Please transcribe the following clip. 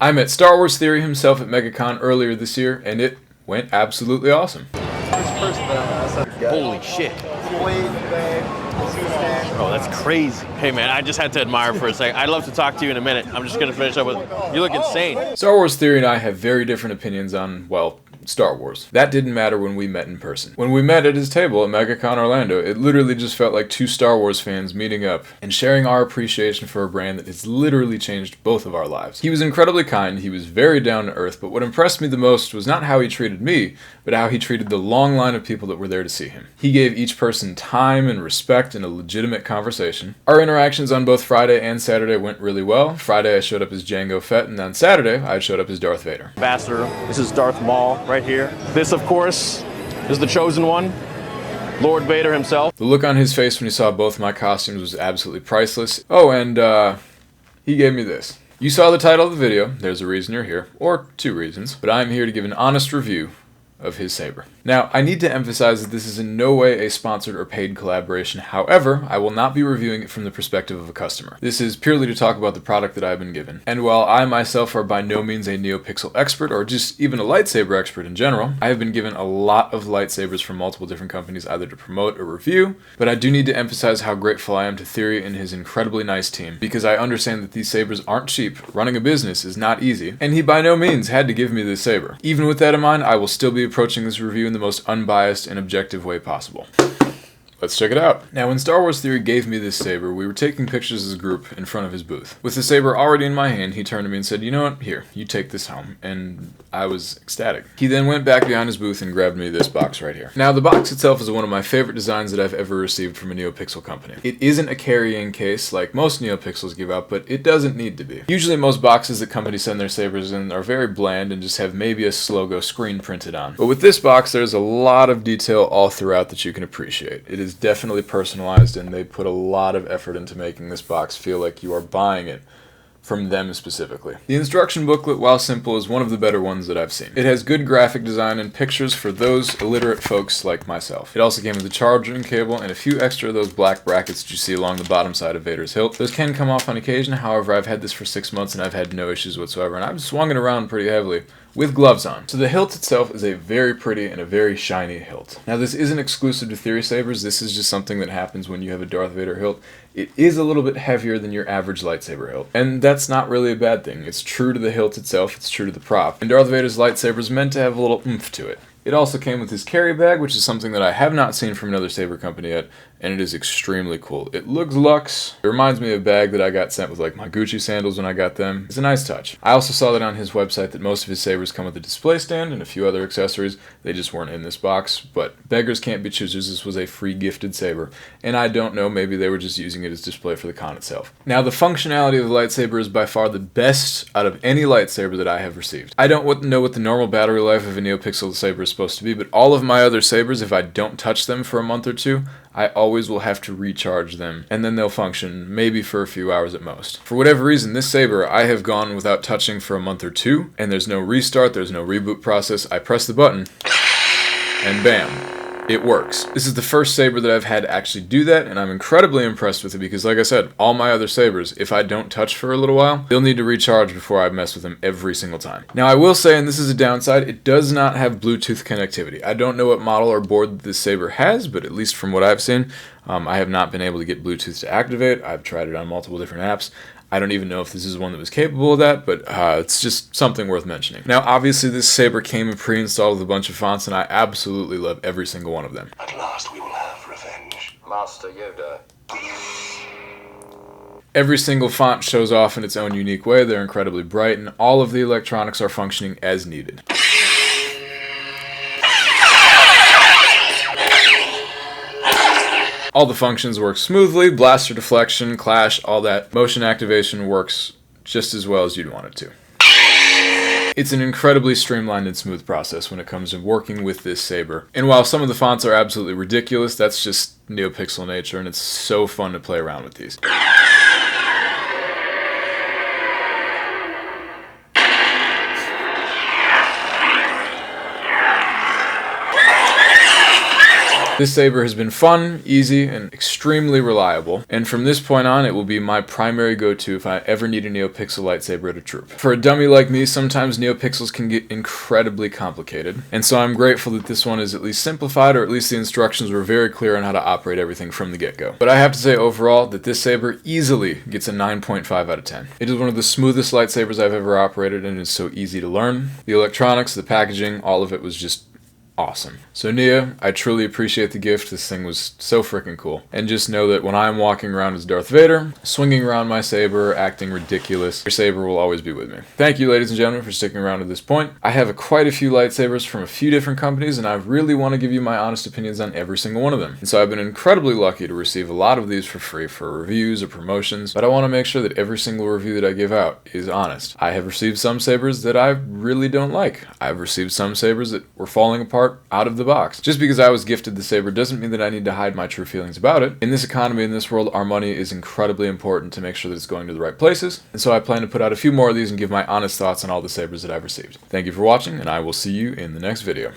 I met Star Wars Theory himself at Megacon earlier this year, and it went absolutely awesome. Holy shit. Oh, that's crazy. Hey man, I just had to admire for a second. I'd love to talk to you in a minute. I'm just gonna finish up with, you look insane. Star Wars Theory and I have very different opinions on, well, Star Wars. That didn't matter when we met in person. When we met at his table at MegaCon Orlando, it literally just felt like two Star Wars fans meeting up and sharing our appreciation for a brand that has literally changed both of our lives. He was incredibly kind, he was very down to earth, but what impressed me the most was not how he treated me, but how he treated the long line of people that were there to see him. He gave each person time and respect and a legitimate conversation. Our interactions on both Friday and Saturday went really well. Friday I showed up as Jango Fett, and on Saturday I showed up as Darth Vader. Ambassador, this is Darth Maul right here. This, of course, is the chosen one, Lord Vader himself. The look on his face when he saw both my costumes was absolutely priceless. Oh, and he gave me this. You saw the title of the video, there's a reason you're here, or two reasons, but I'm here to give an honest review of his saber. Now, I need to emphasize that this is in no way a sponsored or paid collaboration. However, I will not be reviewing it from the perspective of a customer. This is purely to talk about the product that I've been given. And while I myself are by no means a NeoPixel expert or just even a lightsaber expert in general, I have been given a lot of lightsabers from multiple different companies either to promote or review, but I do need to emphasize how grateful I am to Theory and his incredibly nice team, because I understand that these sabers aren't cheap, running a business is not easy, and he by no means had to give me this saber. Even with that in mind, I will still be approaching this review in the most unbiased and objective way possible. Let's check it out. Now, when Star Wars Theory gave me this saber, we were taking pictures as a group in front of his booth. With the saber already in my hand, he turned to me and said, "You know what? Here, you take this home." And I was ecstatic. He then went back behind his booth and grabbed me this box right here. Now, the box itself is one of my favorite designs that I've ever received from a NeoPixel company. It isn't a carrying case like most NeoPixels give out, but it doesn't need to be. Usually most boxes that companies send their sabers in are very bland and just have maybe a logo screen printed on. But with this box, there's a lot of detail all throughout that you can appreciate. It is definitely personalized, and they put a lot of effort into making this box feel like you are buying it from them specifically. The instruction booklet, while simple, is one of the better ones that I've seen. It has good graphic design and pictures for those illiterate folks like myself. It also came with a charging cable and a few extra of those black brackets that you see along the bottom side of Vader's hilt. Those can come off on occasion, however I've had this for 6 months and I've had no issues whatsoever, and I've swung it around pretty heavily with gloves on. So the hilt itself is a very pretty and a very shiny hilt. Now, this isn't exclusive to Theory Sabers, this is just something that happens when you have a Darth Vader hilt. It is a little bit heavier than your average lightsaber hilt, and that's not really a bad thing. It's true to the hilt itself, it's true to the prop, and Darth Vader's lightsaber is meant to have a little oomph to it. It also came with his carry bag, which is something that I have not seen from another saber company yet, and it is extremely cool. It looks luxe. It reminds me of a bag that I got sent with like my Gucci sandals when I got them. It's a nice touch. I also saw that on his website that most of his sabers come with a display stand and a few other accessories. They just weren't in this box, but beggars can't be choosers. This was a free gifted saber, and I don't know, maybe they were just using it as display for the con itself. Now, the functionality of the lightsaber is by far the best out of any lightsaber that I have received. I don't know what the normal battery life of a NeoPixel saber is supposed to be, but all of my other sabers, if I don't touch them for a month or two, I always will have to recharge them, and then they'll function maybe for a few hours at most. For whatever reason, this saber I have gone without touching for a month or two, and there's no restart, there's no reboot process. I press the button, and bam. It works. This is the first saber that I've had actually do that, and I'm incredibly impressed with it because, like I said, all my other sabers, if I don't touch for a little while, they'll need to recharge before I mess with them every single time. Now, I will say, and this is a downside, it does not have Bluetooth connectivity. I don't know what model or board this saber has, but at least from what I've seen, I have not been able to get Bluetooth to activate. I've tried it on multiple different apps. I don't even know if this is one that was capable of that, but it's just something worth mentioning. Now, obviously, this saber came pre-installed with a bunch of fonts, and I absolutely love every single one of them. At last we will have revenge. Master Yoda. Every single font shows off in its own unique way. They're incredibly bright, and all of the electronics are functioning as needed. All the functions work smoothly, blaster deflection, clash, all that. Motion activation works just as well as you'd want it to. It's an incredibly streamlined and smooth process when it comes to working with this saber. And while some of the fonts are absolutely ridiculous, that's just NeoPixel nature, and it's so fun to play around with these. This saber has been fun, easy, and extremely reliable, and from this point on it will be my primary go-to if I ever need a NeoPixel lightsaber at a troop. For a dummy like me, sometimes NeoPixels can get incredibly complicated, and so I'm grateful that this one is at least simplified, or at least the instructions were very clear on how to operate everything from the get-go. But I have to say overall that this saber easily gets a 9.5 out of 10. It is one of the smoothest lightsabers I've ever operated, and it's so easy to learn. The electronics, the packaging, all of it was just awesome. So Nia, I truly appreciate the gift. This thing was so freaking cool. And just know that when I'm walking around as Darth Vader, swinging around my saber, acting ridiculous, your saber will always be with me. Thank you, ladies and gentlemen, for sticking around to this point. I have quite a few lightsabers from a few different companies, and I really want to give you my honest opinions on every single one of them. And so I've been incredibly lucky to receive a lot of these for free for reviews or promotions, but I want to make sure that every single review that I give out is honest. I have received some sabers that I really don't like. I've received some sabers that were falling apart out of the box. Just because I was gifted the saber doesn't mean that I need to hide my true feelings about it. In this economy, in this world, our money is incredibly important to make sure that it's going to the right places, and so I plan to put out a few more of these and give my honest thoughts on all the sabers that I've received. Thank you for watching, and I will see you in the next video.